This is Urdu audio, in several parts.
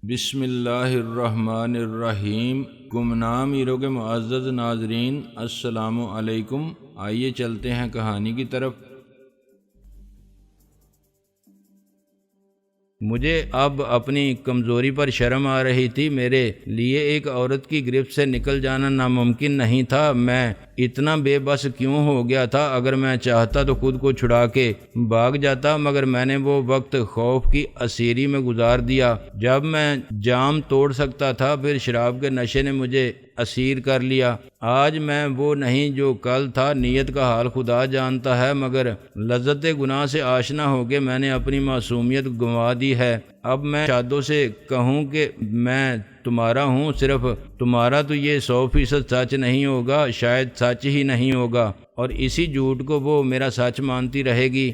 بسم اللہ الرحمن الرحیم۔ گمنام ایرو کے معزز ناظرین، السلام علیکم۔ آئیے چلتے ہیں کہانی کی طرف۔ مجھے اب اپنی کمزوری پر شرم آ رہی تھی۔ میرے لیے ایک عورت کی گرفت سے نکل جانا ناممکن نہیں تھا۔ میں اتنا بے بس کیوں ہو گیا تھا؟ اگر میں چاہتا تو خود کو چھڑا کے بھاگ جاتا، مگر میں نے وہ وقت خوف کی اسیری میں گزار دیا جب میں جام توڑ سکتا تھا۔ پھر شراب کے نشے نے مجھے اسیر کر لیا۔ آج میں وہ نہیں جو کل تھا۔ نیت کا حال خدا جانتا ہے، مگر لذت گناہ سے آشنا ہو کے میں نے اپنی معصومیت گنوا دی ہے۔ اب میں شادوں سے کہوں کہ میں تمہارا ہوں، صرف تمہارا، تو یہ 100% سچ نہیں ہوگا، شاید سچ ہی نہیں ہوگا، اور اسی جھوٹ کو وہ میرا سچ مانتی رہے گی۔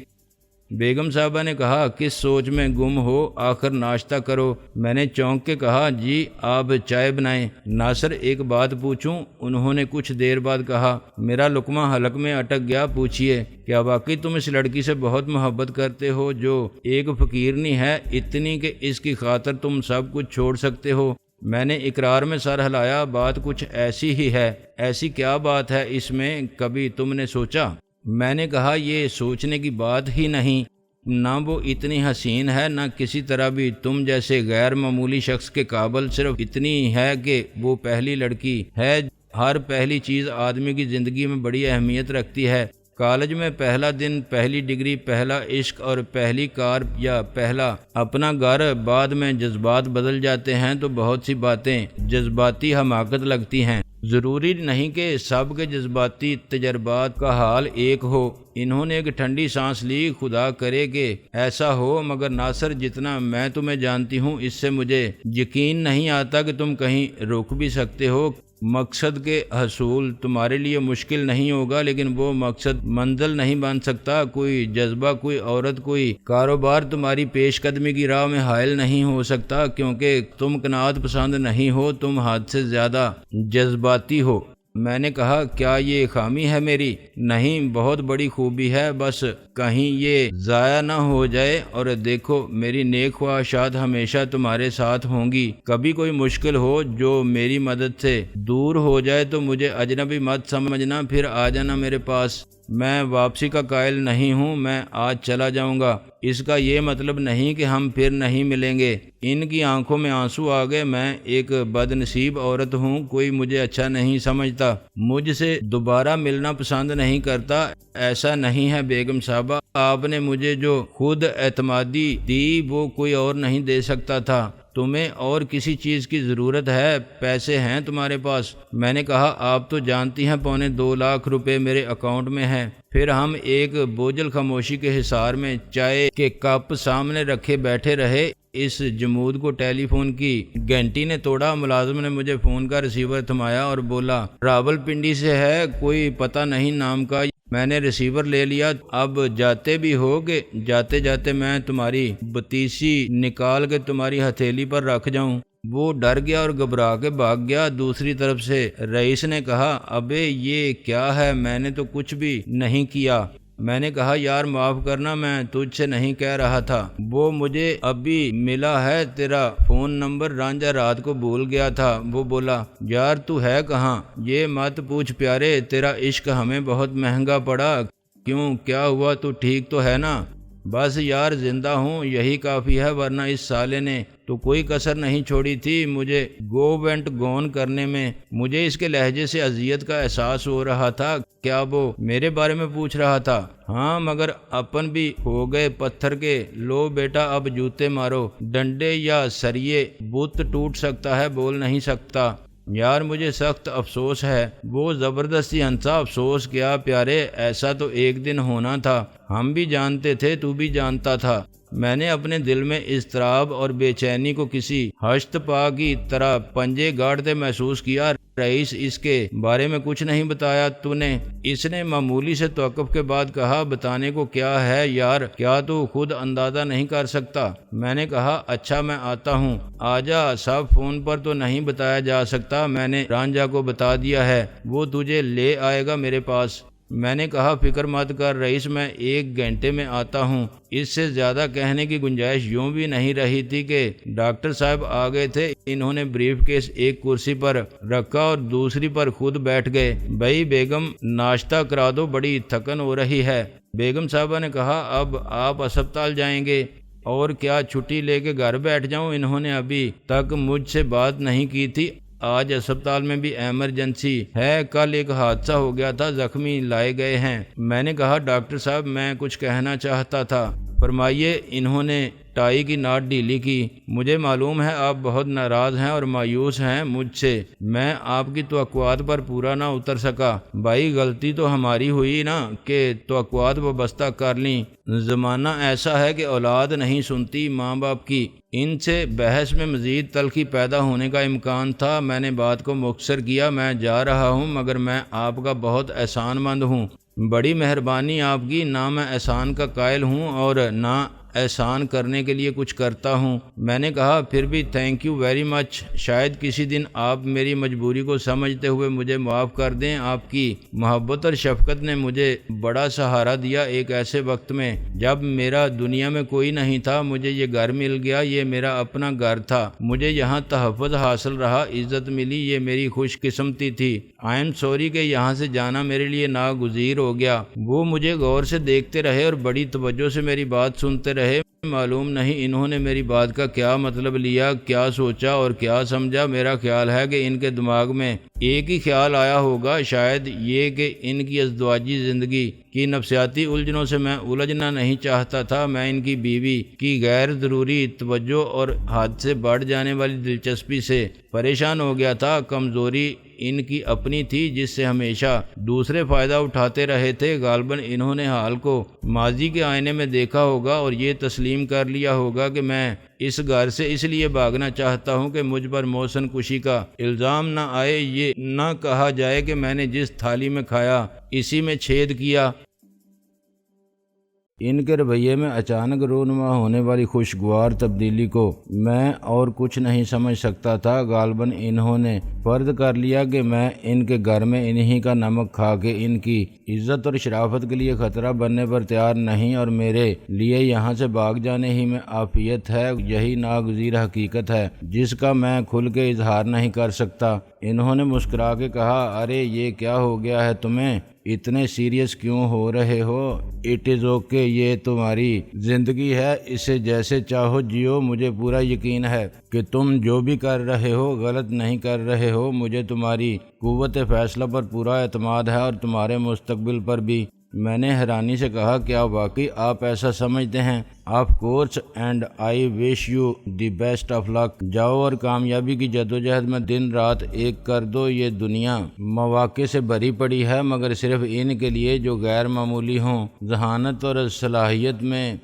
بیگم صاحبہ نے کہا، کس سوچ میں گم ہو؟ آخر ناشتہ کرو۔ میں نے چونک کے کہا، جی آپ چائے بنائیں۔ ناصر، ایک بات پوچھوں؟ انہوں نے کچھ دیر بعد کہا۔ میرا لقمہ حلق میں اٹک گیا۔ پوچھئے۔ کیا واقعی تم اس لڑکی سے بہت محبت کرتے ہو جو ایک فقیرنی ہے، اتنی کہ اس کی خاطر تم سب کچھ چھوڑ سکتے ہو؟ میں نے اقرار میں سر ہلایا۔ بات کچھ ایسی ہی ہے۔ ایسی کیا بات ہے اس میں؟ کبھی تم نے سوچا؟ میں نے کہا، یہ سوچنے کی بات ہی نہیں۔ نہ وہ اتنی حسین ہے، نہ کسی طرح بھی تم جیسے غیر معمولی شخص کے قابل۔ صرف اتنی ہے کہ وہ پہلی لڑکی ہے۔ ہر پہلی چیز آدمی کی زندگی میں بڑی اہمیت رکھتی ہے۔ کالج میں پہلا دن، پہلی ڈگری، پہلا عشق اور پہلی کار یا پہلا اپنا گھر۔ بعد میں جذبات بدل جاتے ہیں تو بہت سی باتیں جذباتی حماقت لگتی ہیں۔ ضروری نہیں کہ سب کے جذباتی تجربات کا حال ایک ہو۔ انہوں نے ایک ٹھنڈی سانس لی۔ خدا کرے کہ ایسا ہو، مگر ناصر، جتنا میں تمہیں جانتی ہوں، اس سے مجھے یقین نہیں آتا کہ تم کہیں رک بھی سکتے ہو۔ مقصد کے حصول تمہارے لیے مشکل نہیں ہوگا، لیکن وہ مقصد منزل نہیں بن سکتا۔ کوئی جذبہ، کوئی عورت، کوئی کاروبار تمہاری پیش قدمی کی راہ میں حائل نہیں ہو سکتا، کیونکہ تم قناعت پسند نہیں ہو، تم حد سے زیادہ جذباتی ہو۔ میں نے کہا، کیا یہ خامی ہے میری؟ نہیں، بہت بڑی خوبی ہے، بس کہیں یہ ضائع نہ ہو جائے۔ اور دیکھو، میری نیک خواہشات ہمیشہ تمہارے ساتھ ہوں گی۔ کبھی کوئی مشکل ہو جو میری مدد سے دور ہو جائے تو مجھے اجنبی مت سمجھنا، پھر آ جانا میرے پاس۔ میں واپسی کا قائل نہیں ہوں، میں آج چلا جاؤں گا۔ اس کا یہ مطلب نہیں کہ ہم پھر نہیں ملیں گے۔ ان کی آنکھوں میں آنسو آ گئے۔ میں ایک بد نصیب عورت ہوں، کوئی مجھے اچھا نہیں سمجھتا، مجھ سے دوبارہ ملنا پسند نہیں کرتا۔ ایسا نہیں ہے بیگم صاحبہ، آپ نے مجھے جو خود اعتمادی دی وہ کوئی اور نہیں دے سکتا تھا۔ تمہیں اور کسی چیز کی ضرورت ہے؟ پیسے ہیں تمہارے پاس؟ میں نے کہا، آپ تو جانتی ہیں 2.25 لاکھ روپے میرے اکاؤنٹ میں ہیں۔ پھر ہم ایک بوجھل خاموشی کے حصار میں چائے کے کپ سامنے رکھے بیٹھے رہے۔ اس جمود کو ٹیلی فون کی گھنٹی نے توڑا۔ ملازم نے مجھے فون کا ریسیور تھمایا اور بولا، راول پنڈی سے ہے، کوئی پتہ نہیں نام کا۔ میں نے ریسیور لے لیا۔ اب جاتے بھی ہو کہ جاتے جاتے میں تمہاری بتیسی نکال کے تمہاری ہتھیلی پر رکھ جاؤں؟ وہ ڈر گیا اور گھبرا کے بھاگ گیا۔ دوسری طرف سے رئیس نے کہا، ابے یہ کیا ہے؟ میں نے تو کچھ بھی نہیں کیا۔ میں نے کہا، یار معاف کرنا، میں تجھ سے نہیں کہہ رہا تھا۔ وہ مجھے ابھی ملا ہے، تیرا فون نمبر رانجھا رات کو بھول گیا تھا۔ وہ بولا، یار تو ہے کہاں؟ یہ مت پوچھ پیارے، تیرا عشق ہمیں بہت مہنگا پڑا۔ کیوں، کیا ہوا؟ تو ٹھیک تو ہے نا؟ بس یار زندہ ہوں، یہی کافی ہے، ورنہ اس سالے نے تو کوئی کسر نہیں چھوڑی تھی مجھے گو وینٹ گون کرنے میں۔ مجھے اس کے لہجے سے اذیت کا احساس ہو رہا تھا۔ کیا وہ میرے بارے میں پوچھ رہا تھا؟ ہاں، مگر اپن بھی ہو گئے پتھر کے۔ لو بیٹا، اب جوتے مارو۔ ڈنڈے یا سریے، بت ٹوٹ سکتا ہے، بول نہیں سکتا۔ یار مجھے سخت افسوس ہے۔ وہ زبردستی ہنسا۔ افسوس کیا پیارے، ایسا تو ایک دن ہونا تھا۔ ہم بھی جانتے تھے، تو بھی جانتا تھا۔ میں نے اپنے دل میں اضطراب اور بے چینی کو کسی ہشت پا کی طرح پنجے گاڑتے محسوس کیا۔ رئیس، اس کے بارے میں کچھ نہیں بتایا تو نے؟ اس نے معمولی سے توقف کے بعد کہا، بتانے کو کیا ہے یار، کیا تو خود اندازہ نہیں کر سکتا؟ میں نے کہا، اچھا میں آتا ہوں۔ آجا، سب فون پر تو نہیں بتایا جا سکتا۔ میں نے رانجھا کو بتا دیا ہے، وہ تجھے لے آئے گا میرے پاس۔ میں نے کہا فکر مت کر رئیس، میں 1 گھنٹے میں آتا ہوں۔ اس سے زیادہ کہنے کی گنجائش یوں بھی نہیں رہی تھی کہ ڈاکٹر صاحب آ گئے تھے۔ انہوں نے بریف کیس ایک کرسی پر رکھا اور دوسری پر خود بیٹھ گئے۔ بھائی بیگم ناشتہ کرا دو، بڑی تھکن ہو رہی ہے۔ بیگم صاحبہ نے کہا اب آپ اسپتال جائیں گے؟ اور کیا چھٹی لے کے گھر بیٹھ جاؤں؟ انہوں نے ابھی تک مجھ سے بات نہیں کی تھی۔ آج اسپتال میں بھی ایمرجنسی ہے، کل ایک حادثہ ہو گیا تھا، زخمی لائے گئے ہیں۔ میں نے کہا ڈاکٹر صاحب میں کچھ کہنا چاہتا تھا۔ فرمائیے۔ انہوں نے ٹائی کی ناٹ ڈھیلی کی۔ مجھے معلوم ہے آپ بہت ناراض ہیں اور مایوس ہیں مجھ سے، میں آپ کی توقعات پر پورا نہ اتر سکا۔ بھائی غلطی تو ہماری ہوئی نا کہ توقعات وابستہ کر لیں۔ زمانہ ایسا ہے کہ اولاد نہیں سنتی ماں باپ کی۔ ان سے بحث میں مزید تلخی پیدا ہونے کا امکان تھا۔ میں نے بات کو مختصر کیا، میں جا رہا ہوں مگر میں آپ کا بہت احسان مند ہوں۔ بڑی مہربانی آپ کی، نہ میں احسان کا قائل ہوں اور نہ احسان کرنے کے لیے کچھ کرتا ہوں۔ میں نے کہا پھر بھی تھینک یو ویری مچ، شاید کسی دن آپ میری مجبوری کو سمجھتے ہوئے مجھے معاف کر دیں۔ آپ کی محبت اور شفقت نے مجھے بڑا سہارا دیا ایک ایسے وقت میں جب میرا دنیا میں کوئی نہیں تھا۔ مجھے یہ گھر مل گیا، یہ میرا اپنا گھر تھا، مجھے یہاں تحفظ حاصل رہا، عزت ملی، یہ میری خوش قسمتی تھی۔ آئی ایم سوری کہ یہاں سے جانا میرے لیے ناگزیر ہو گیا۔ وہ مجھے غور سے دیکھتے رہے اور بڑی توجہ سے میری بات سنتے رہے۔ معلوم نہیں انہوں نے میری بات کا کیا مطلب لیا، کیا سوچا اور کیا سمجھا۔ میرا خیال ہے کہ ان کے دماغ میں ایک ہی خیال آیا ہوگا، شاید یہ کہ ان کی ازدواجی زندگی کی نفسیاتی الجھنوں سے میں الجھنا نہیں چاہتا تھا۔ میں ان کی بیوی کی غیر ضروری توجہ اور حد سے بڑھ جانے والی دلچسپی سے پریشان ہو گیا تھا۔ کمزوری ان کی اپنی تھی جس سے ہمیشہ دوسرے فائدہ اٹھاتے رہے تھے۔ غالباً انہوں نے حال کو ماضی کے آئینے میں دیکھا ہوگا اور یہ تسلیم کر لیا ہوگا کہ میں اس گھر سے اس لیے بھاگنا چاہتا ہوں کہ مجھ پر محسن کشی کا الزام نہ آئے، یہ نہ کہا جائے کہ میں نے جس تھالی میں کھایا اسی میں چھید کیا۔ ان کے رویے میں اچانک رونما ہونے والی خوشگوار تبدیلی کو میں اور کچھ نہیں سمجھ سکتا تھا۔ غالباً انہوں نے فرض کر لیا کہ میں ان کے گھر میں انہی کا نمک کھا کے ان کی عزت اور شرافت کے لیے خطرہ بننے پر تیار نہیں اور میرے لیے یہاں سے بھاگ جانے ہی میں عافیت ہے۔ یہی ناگزیر حقیقت ہے جس کا میں کھل کے اظہار نہیں کر سکتا۔ انہوں نے مسکرا کے کہا ارے یہ کیا ہو گیا ہے تمہیں، اتنے سیریس کیوں ہو رہے ہو؟ اٹ از اوکے، یہ تمہاری زندگی ہے، اسے جیسے چاہو جیو۔ مجھے پورا یقین ہے کہ تم جو بھی کر رہے ہو غلط نہیں کر رہے ہو۔ مجھے تمہاری قوت فیصلہ پر پورا اعتماد ہے اور تمہارے مستقبل پر بھی۔ میں نے حیرانی سے کہا کیا واقعی آپ ایسا سمجھتے ہیں؟ Of course and I wish you the best of luck. جاؤ اور کامیابی کی جدوجہد میں دن رات ایک کر دو۔ یہ دنیا مواقع سے بھری پڑی ہے مگر صرف ان کے لیے جو غیر معمولی ہوں۔ ذہانت اور صلاحیت میں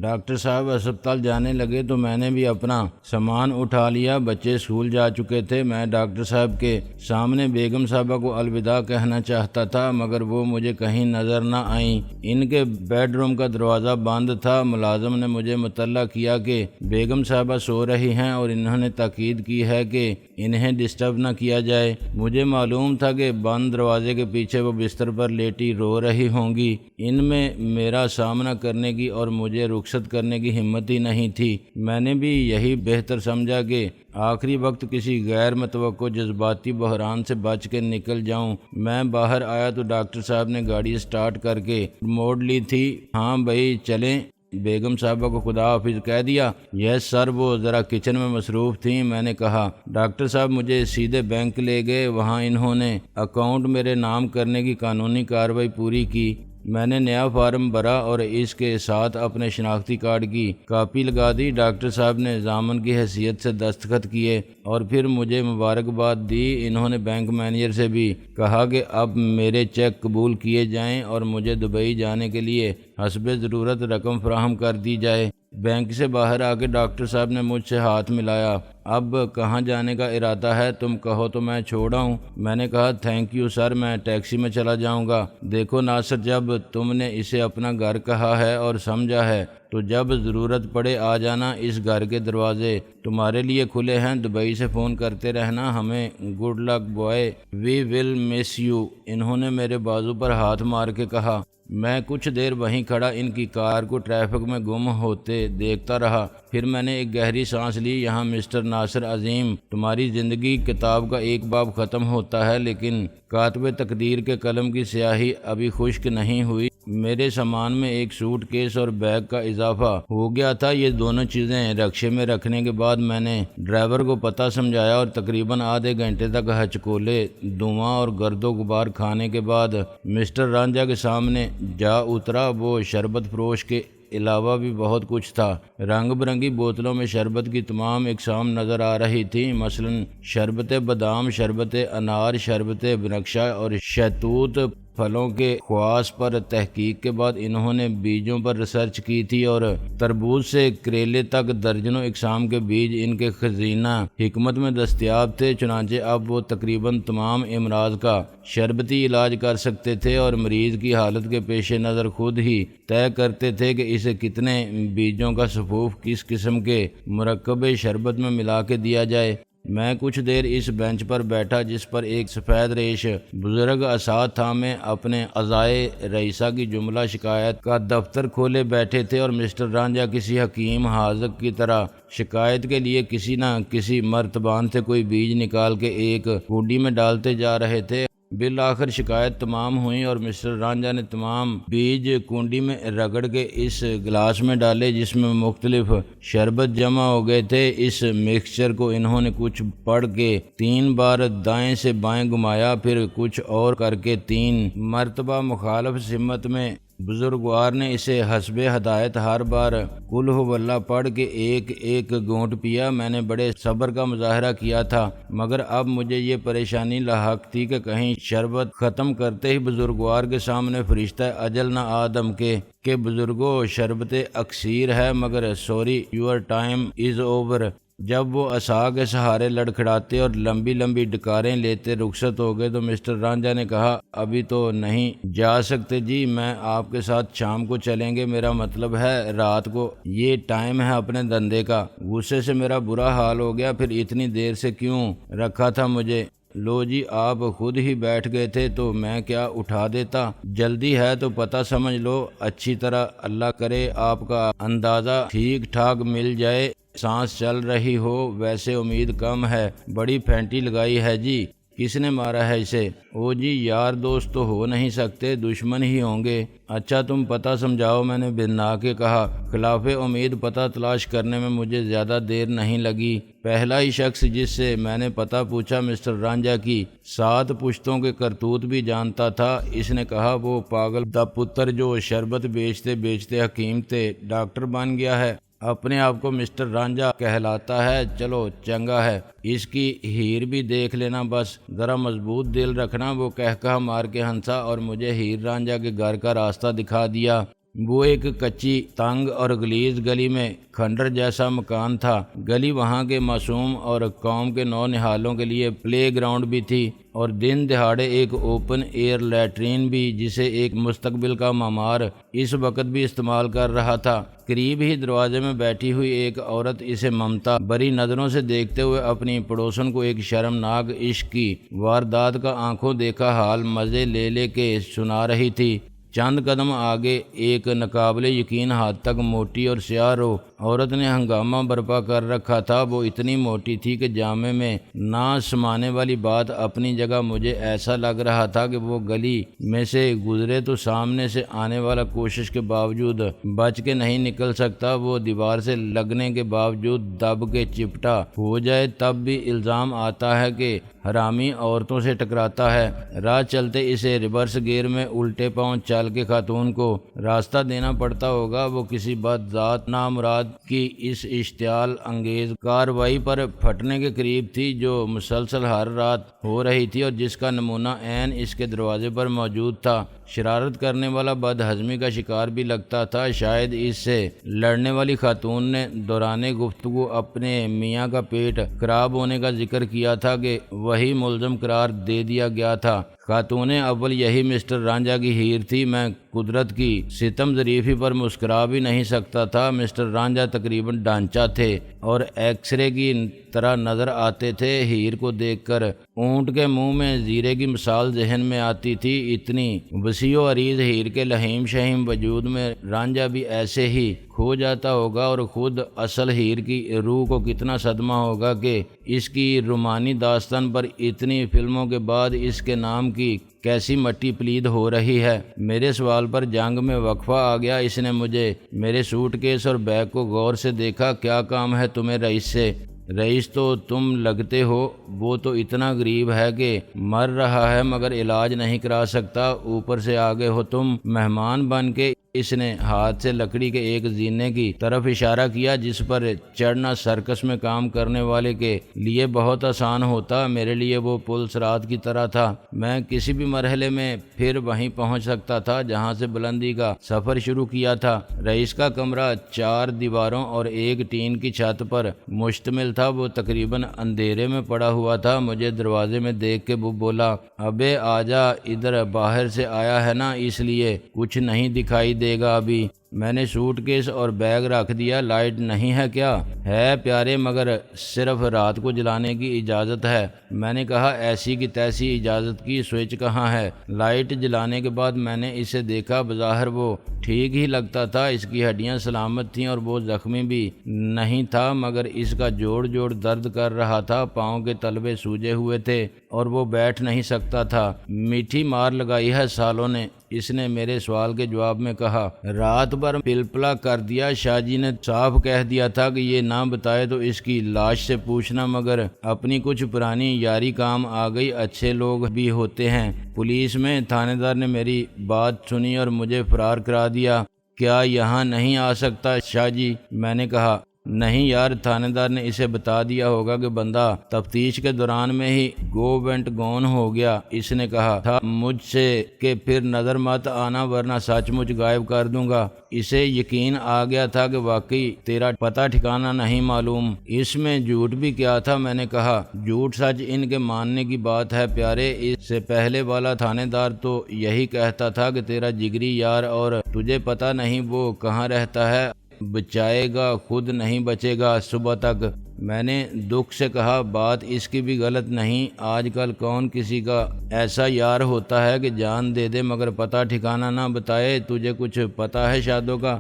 ڈاکٹر صاحب اسپتال جانے لگے تو میں نے بھی اپنا سامان اٹھا لیا۔ بچے اسکول جا چکے تھے۔ میں ڈاکٹر صاحب کے سامنے بیگم صاحبہ کو الوداع کہنا چاہتا تھا مگر وہ مجھے کہیں نظر نہ آئیں۔ ان کے بیڈ روم کا دروازہ بند تھا۔ ملازم نے مجھے مطلع کیا کہ بیگم صاحبہ سو رہی ہیں اور انہوں نے تاکید کی ہے کہ انہیں ڈسٹرب نہ کیا جائے۔ مجھے معلوم تھا کہ بند دروازے کے پیچھے وہ بستر پر لیٹی رو رہی ہوں گی۔ ان میں میرا سامنا کرنے کی اور مجھے رخصت کرنے کی ہمت ہی نہیں تھی۔ میں نے بھی یہی بہتر سمجھا کہ آخری وقت کسی غیر متوقع جذباتی بحران سے بچ کے نکل جاؤں۔ میں باہر آیا تو ڈاکٹر صاحب نے گاڑی سٹارٹ کر کے موڑ لی تھی۔ ہاں بھائی چلیں، بیگم صاحبہ کو خدا حافظ کہہ دیا؟ یس سر، وہ ذرا کچن میں مصروف تھیں۔ میں نے کہا ڈاکٹر صاحب مجھے سیدھے بینک لے گئے۔ وہاں انہوں نے اکاؤنٹ میرے نام کرنے کی قانونی کارروائی پوری کی۔ میں نے نیا فارم بھرا اور اس کے ساتھ اپنے شناختی کارڈ کی کاپی لگا دی۔ ڈاکٹر صاحب نے ضامن کی حیثیت سے دستخط کیے اور پھر مجھے مبارکباد دی۔ انہوں نے بینک مینیجر سے بھی کہا کہ اب میرے چیک قبول کیے جائیں اور مجھے دبئی جانے کے لیے حسب ضرورت رقم فراہم کر دی جائے۔ بینک سے باہر آ کے ڈاکٹر صاحب نے مجھ سے ہاتھ ملایا۔ اب کہاں جانے کا ارادہ ہے؟ تم کہو تو میں چھوڑ آؤں۔ میں نے کہا تھینک یو سر، میں ٹیکسی میں چلا جاؤں گا۔ دیکھو ناصر، جب تم نے اسے اپنا گھر کہا ہے اور سمجھا ہے تو جب ضرورت پڑے آ جانا، اس گھر کے دروازے تمہارے لیے کھلے ہیں۔ دبئی سے فون کرتے رہنا ہمیں۔ Good luck boy, we will miss you. انہوں نے میرے بازو پر ہاتھ مار کے کہا۔ میں کچھ دیر وہیں کھڑا ان کی کار کو ٹریفک میں گم ہوتے دیکھتا رہا۔ پھر میں نے ایک گہری سانس لی۔ یہاں مسٹر ناصر عظیم، تمہاری زندگی کتاب کا ایک باب ختم ہوتا ہے، لیکن کاتب تقدیر کے قلم کی سیاہی ابھی خشک نہیں ہوئی۔ میرے سامان میں ایک سوٹ کیس اور بیگ کا اضافہ ہو گیا تھا۔ یہ دونوں چیزیں رکشے میں رکھنے کے بعد میں نے ڈرائیور کو پتہ سمجھایا اور تقریباً آدھے گھنٹے تک ہچکولے دھواں اور گرد و غبار کھانے کے بعد مسٹر رانجھا کے سامنے جا اترا۔ وہ شربت فروش کے علاوہ بھی بہت کچھ تھا۔ رنگ برنگی بوتلوں میں شربت کی تمام اقسام نظر آ رہی تھیں، مثلاً شربت بادام، شربت انار، شربت بنفشہ اور شہتوت۔ پھلوں کے خواص پر تحقیق کے بعد انہوں نے بیجوں پر ریسرچ کی تھی اور تربوز سے کریلے تک درجنوں اقسام کے بیج ان کے خزینہ حکمت میں دستیاب تھے۔ چنانچہ اب وہ تقریباً تمام امراض کا شربتی علاج کر سکتے تھے اور مریض کی حالت کے پیش نظر خود ہی طے کرتے تھے کہ اسے کتنے بیجوں کا سفوف کس قسم کے مرکب شربت میں ملا کے دیا جائے۔ میں کچھ دیر اس بینچ پر بیٹھا جس پر ایک سفید ریش بزرگ عصا تھامے اپنے عزائے رئیسہ کی جملہ شکایت کا دفتر کھولے بیٹھے تھے، اور مسٹر رانجھا کسی حکیم حاذق کی طرح شکایت کے لیے کسی نہ کسی مرتبان سے کوئی بیج نکال کے ایک کنڈی میں ڈالتے جا رہے تھے۔ بالآخر شکایت تمام ہوئی اور مسٹر رانجھا نے تمام بیج کنڈی میں رگڑ کے اس گلاس میں ڈالے جس میں مختلف شربت جمع ہو گئے تھے۔ اس مکسچر کو انہوں نے کچھ پڑھ کے 3 بار دائیں سے بائیں گھمایا، پھر کچھ اور کر کے 3 مرتبہ مخالف سمت میں۔ بزرگوار نے اسے حسب ہدایت ہر بار قل ہو اللہ پڑھ کے ایک ایک گھونٹ پیا۔ میں نے بڑے صبر کا مظاہرہ کیا تھا، مگر اب مجھے یہ پریشانی لاحق تھی کہ کہیں شربت ختم کرتے ہی بزرگوار کے سامنے فرشتہ اجل نہ آ دھمکے کہ بزرگوں شربت اکثیر ہے مگر sorry your time is over. جب وہ عصا کے سہارے لڑکھڑاتے اور لمبی لمبی ڈکاریں لیتے رخصت ہو گئے تو مسٹر رانجھا نے کہا ابھی تو نہیں جا سکتے جی، میں آپ کے ساتھ شام کو چلیں گے، میرا مطلب ہے رات کو، یہ ٹائم ہے اپنے دندے کا۔ غصے سے میرا برا حال ہو گیا، پھر اتنی دیر سے کیوں رکھا تھا مجھے؟ لو جی آپ خود ہی بیٹھ گئے تھے تو میں کیا اٹھا دیتا؟ جلدی ہے تو پتہ سمجھ لو اچھی طرح، اللہ کرے آپ کا اندازہ ٹھیک ٹھاک مل جائے۔ سانس چل رہی ہو، ویسے امید کم ہے، بڑی پھینٹی لگائی ہے جی۔ کس نے مارا ہے اسے؟ او جی یار دوست تو ہو نہیں سکتے، دشمن ہی ہوں گے۔ اچھا تم پتہ سمجھاؤ، میں نے بنا کے کہا۔ خلاف امید پتہ تلاش کرنے میں مجھے زیادہ دیر نہیں لگی۔ پہلا ہی شخص جس سے میں نے پتہ پوچھا مسٹر رانجھا کی 7 پشتوں کے کرتوت بھی جانتا تھا۔ اس نے کہا وہ پاگل دا پتر جو شربت بیچتے بیچتے حکیم تھے، ڈاکٹر بن گیا ہے، اپنے آپ کو مسٹر رانجھا کہلاتا ہے۔ چلو چنگا ہے، اس کی ہیر بھی دیکھ لینا، بس ذرا مضبوط دل رکھنا۔ وہ کہہ مار کے ہنسا اور مجھے ہیر رانجھا کے گھر کا راستہ دکھا دیا۔ وہ ایک کچی تنگ اور غلیظ گلی میں کھنڈر جیسا مکان تھا۔ گلی وہاں کے معصوم اور قوم کے نونہالوں کے لیے پلے گراؤنڈ بھی تھی اور دن دہاڑے ایک اوپن ایئر لیٹرین بھی، جسے ایک مستقبل کا معمار اس وقت بھی استعمال کر رہا تھا۔ قریب ہی دروازے میں بیٹھی ہوئی ایک عورت اسے ممتا بری نظروں سے دیکھتے ہوئے اپنی پڑوسن کو ایک شرمناک عشق کی واردات کا آنکھوں دیکھا حال مزے لے لے کے سنا رہی تھی۔ چند قدم آگے ایک ناقابل یقین حد تک موٹی اور سیاہ رو عورت نے ہنگامہ برپا کر رکھا تھا۔ وہ اتنی موٹی تھی کہ جامے میں نہ سمانے والی بات اپنی جگہ مجھے ایسا لگ رہا تھا کہ وہ گلی میں سے گزرے تو سامنے سے آنے والا کوشش کے باوجود بچ کے نہیں نکل سکتا۔ وہ دیوار سے لگنے کے باوجود دب کے چپٹا ہو جائے تب بھی الزام آتا ہے کہ حرامی عورتوں سے ٹکراتا ہے۔ راہ چلتے اسے ریورس گیئر میں الٹے پاؤں چل کے خاتون کو راستہ دینا پڑتا ہوگا۔ وہ کسی بد ذات نامراد کی اس اشتعال انگیز کارروائی پر پھٹنے کے قریب تھی جو مسلسل ہر رات ہو رہی تھی اور جس کا نمونہ عین اس کے دروازے پر موجود تھا۔ شرارت کرنے والا بد ہضمی کا شکار بھی لگتا تھا۔ شاید اس سے لڑنے والی خاتون نے دوران گفتگو اپنے میاں کا پیٹ خراب ہونے کا ذکر کیا تھا کہ وہی ملزم قرار دے دیا گیا تھا۔ خاتون اول یہی مسٹر رانجھا کی ہیر تھی۔ میں قدرت کی ستم ظریفی پر مسکرا بھی نہیں سکتا تھا۔ مسٹر رانجھا تقریباً ڈانچہ تھے اور ایکس رے کی طرح نظر آتے تھے۔ ہیر کو دیکھ کر اونٹ کے منہ میں زیرے کی مثال ذہن میں آتی تھی۔ اتنی وسیع و عریض ہیر کے لہیم شہیم وجود میں رانجھا بھی ایسے ہی کھو جاتا ہوگا، اور خود اصل ہیر کی روح کو کتنا صدمہ ہوگا کہ اس کی رومانی داستان پر اتنی فلموں کے بعد اس کے نام کی کیسی مٹی پلید ہو رہی ہے۔ میرے سوال پر جنگ میں وقفہ آ گیا۔ اس نے مجھے میرے سوٹ کیس اور بیگ کو غور سے دیکھا۔ کیا کام ہے تمہیں رئیس سے؟ رئیس تو تم لگتے ہو، وہ تو اتنا غریب ہے کہ مر رہا ہے مگر علاج نہیں کرا سکتا، اوپر سے آگے ہو تم مہمان بن کے۔ اس نے ہاتھ سے لکڑی کے ایک زینے کی طرف اشارہ کیا جس پر چڑھنا سرکس میں کام کرنے والے کے لیے بہت آسان ہوتا۔ میرے لیے وہ پل صراط کی طرح تھا۔ میں کسی بھی مرحلے میں پھر وہیں پہنچ سکتا تھا جہاں سے بلندی کا سفر شروع کیا تھا۔ رئیس کا کمرہ 4 دیواروں اور ایک ٹین کی چھت پر مشتمل تھا۔ وہ تقریباً اندھیرے میں پڑا ہوا تھا۔ مجھے دروازے میں دیکھ کے وہ بولا، ابے آجا، ادھر باہر سے آیا ہے نا، اس لیے کچھ نہیں دکھائی دے گا ابھی۔ میں نے سوٹ کیس اور بیگ رکھ دیا۔ لائٹ نہیں ہے کیا؟ ہے پیارے، مگر صرف رات کو جلانے کی اجازت ہے۔ میں نے کہا، ایسی کی تیسی اجازت کی سوئچ کہاں ہے؟ لائٹ جلانے کے بعد میں نے اسے دیکھا۔ بظاہر وہ ٹھیک ہی لگتا تھا۔ اس کی ہڈیاں سلامت تھیں اور وہ زخمی بھی نہیں تھا، مگر اس کا جوڑ درد کر رہا تھا۔ پاؤں کے تلوے سوجے ہوئے تھے اور وہ بیٹھ نہیں سکتا تھا۔ میٹھی مار لگائی ہے سالوں نے، اس نے میرے سوال کے جواب میں کہا۔ رات بھر پلپلا کر دیا۔ شاہ جی نے صاف کہہ دیا تھا کہ یہ نہ بتائے تو اس کی لاش سے پوچھنا، مگر اپنی کچھ پرانی یاری کام آ گئی۔ اچھے لوگ بھی ہوتے ہیں پولیس میں۔ تھانے دار نے میری بات سنی اور مجھے فرار کرا دیا۔ کیا یہاں نہیں آ سکتا شاہ جی؟ میں نے کہا، نہیں یار، تھانے دار نے اسے بتا دیا ہوگا کہ بندہ تفتیش کے دوران میں ہی گو وینٹ گون ہو گیا۔ اس نے کہا تھا مجھ سے کہ پھر نظر مت آنا ورنہ سچ مچ غائب کر دوں گا۔ اسے یقین آ گیا تھا کہ واقعی تیرا پتہ ٹھکانہ نہیں معلوم۔ اس میں جھوٹ بھی کیا تھا؟ میں نے کہا، جھوٹ سچ ان کے ماننے کی بات ہے پیارے۔ اس سے پہلے والا تھانے دار تو یہی کہتا تھا کہ تیرا جگری یار اور تجھے پتہ نہیں وہ کہاں رہتا ہے، بچائے گا خود نہیں بچے گا صبح تک۔ میں نے دکھ سے کہا، بات اس کی بھی غلط نہیں۔ آج کل کون کسی کا ایسا یار ہوتا ہے کہ جان دے دے مگر پتہ ٹھکانہ نہ بتائے؟ تجھے کچھ پتہ ہے شادوں کا؟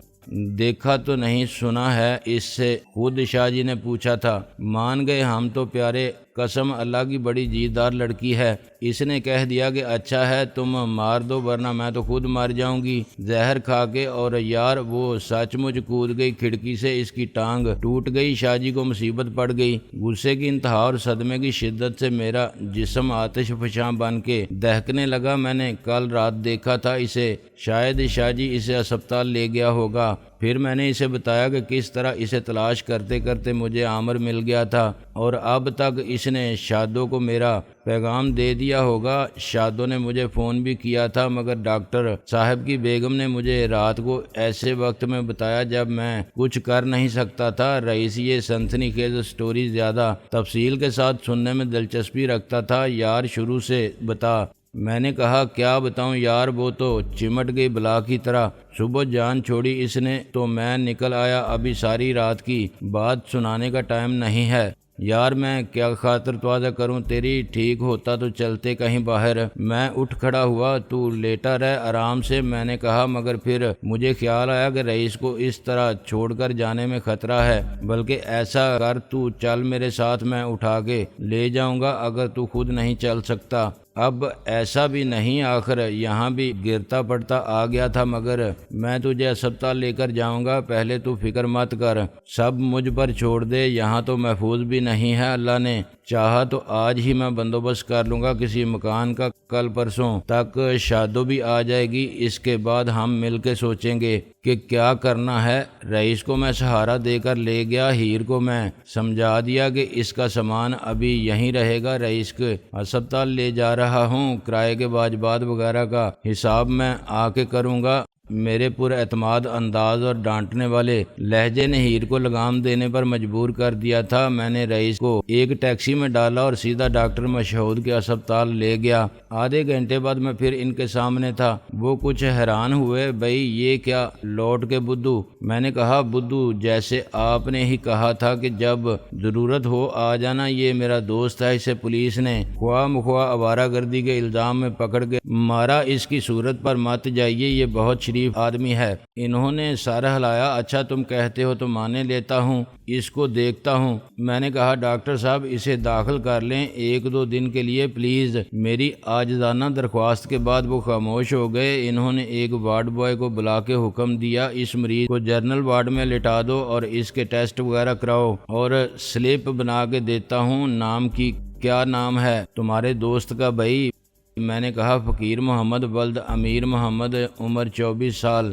دیکھا تو نہیں، سنا ہے۔ اس سے خود شاہ جی نے پوچھا تھا۔ مان گئے ہم تو پیارے، قسم اللہ کی بڑی جیدار لڑکی ہے۔ اس نے کہہ دیا کہ اچھا ہے تم مار دو ورنہ میں تو خود مر جاؤں گی زہر کھا کے۔ اور یار وہ سچ مچ کود گئی کھڑکی سے، اس کی ٹانگ ٹوٹ گئی۔ شاہ جی کو مصیبت پڑ گئی۔ غصے کی انتہا اور صدمے کی شدت سے میرا جسم آتش فشاں بن کے دہکنے لگا۔ میں نے کل رات دیکھا تھا اسے، شاید شاہ جی اسے اسپتال لے گیا ہوگا۔ پھر میں نے اسے بتایا کہ کس طرح اسے تلاش کرتے کرتے مجھے عامر مل گیا تھا، اور اب تک اس نے شادوں کو میرا پیغام دے دیا ہوگا۔ شادوں نے مجھے فون بھی کیا تھا، مگر ڈاکٹر صاحب کی بیگم نے مجھے رات کو ایسے وقت میں بتایا جب میں کچھ کر نہیں سکتا تھا۔ رئیس یہ سنسنی خیز سٹوری زیادہ تفصیل کے ساتھ سننے میں دلچسپی رکھتا تھا۔ یار شروع سے بتا۔ میں نے کہا، کیا بتاؤں یار، وہ تو چمٹ گئی بلا کی طرح۔ صبح جان چھوڑی اس نے تو میں نکل آیا۔ ابھی ساری رات کی بات سنانے کا ٹائم نہیں ہے یار، میں کیا خاطر تواضع کروں تیری؟ ٹھیک ہوتا تو چلتے کہیں باہر۔ میں اٹھ کھڑا ہوا، تو لیٹا رہ آرام سے، میں نے کہا، مگر پھر مجھے خیال آیا کہ رئیس کو اس طرح چھوڑ کر جانے میں خطرہ ہے، بلکہ ایسا کر تو چل میرے ساتھ، میں اٹھا کے لے جاؤں گا اگر تو خود نہیں چل سکتا۔ اب ایسا بھی نہیں، آخر یہاں بھی گرتا پڑتا آ گیا تھا، مگر میں تجھے اسپتال لے کر جاؤں گا، پہلے تو فکر مت کر، سب مجھ پر چھوڑ دے، یہاں تو محفوظ بھی نہیں ہے۔ اللہ نے چاہا تو آج ہی میں بندوبست کر لوں گا کسی مکان کا، کل پرسوں تک شادو بھی آ جائے گی، اس کے بعد ہم مل کے سوچیں گے کہ کیا کرنا ہے۔ رئیس کو میں سہارا دے کر لے گیا، ہیر کو میں سمجھا دیا کہ اس کا سامان ابھی یہیں رہے گا، رئیس کے ہسپتال لے جا رہا ہوں، کرائے کے واجبات وغیرہ کا حساب میں آ کے کروں گا۔ میرے پر اعتماد انداز اور ڈانٹنے والے لہجے نے ہیر کو لگام دینے پر مجبور کر دیا تھا۔ میں نے رئیس کو ایک ٹیکسی میں ڈالا اور سیدھا ڈاکٹر مشہود کے ہسپتال لے گیا۔ آدھے گھنٹے بعد میں پھر ان کے سامنے تھا۔ وہ کچھ حیران ہوئے، بھئی یہ کیا لوٹ کے بدھو؟ میں نے کہا، بدھو جیسے آپ نے ہی کہا تھا کہ جب ضرورت ہو آ جانا، یہ میرا دوست ہے، اسے پولیس نے خواہ مخواہ آوارہ گردی کے الزام میں پکڑ کے مارا، اس کی صورت پر مت جائیے، یہ بہت شریف آدمی ہے۔ انہوں نے سر ہلایا، اچھا تم کہتے ہو تو مانے لیتا ہوں، اس کو دیکھتا ہوں۔ میں نے کہا، ڈاکٹر صاحب اسے داخل کر لیں 1-2 دن کے لیے پلیز۔ میری عاجزانہ درخواست کے بعد وہ خاموش ہو گئے۔ انہوں نے ایک وارڈ بوائے کو بلا کے حکم دیا، اس مریض کو جنرل وارڈ میں لٹا دو اور اس کے ٹیسٹ وغیرہ کراؤ، اور سلپ بنا کے دیتا ہوں نام کی۔ کیا نام ہے تمہارے دوست کا بھائی؟ میں نے کہا، فقیر محمد ولد امیر محمد، عمر 24 سال۔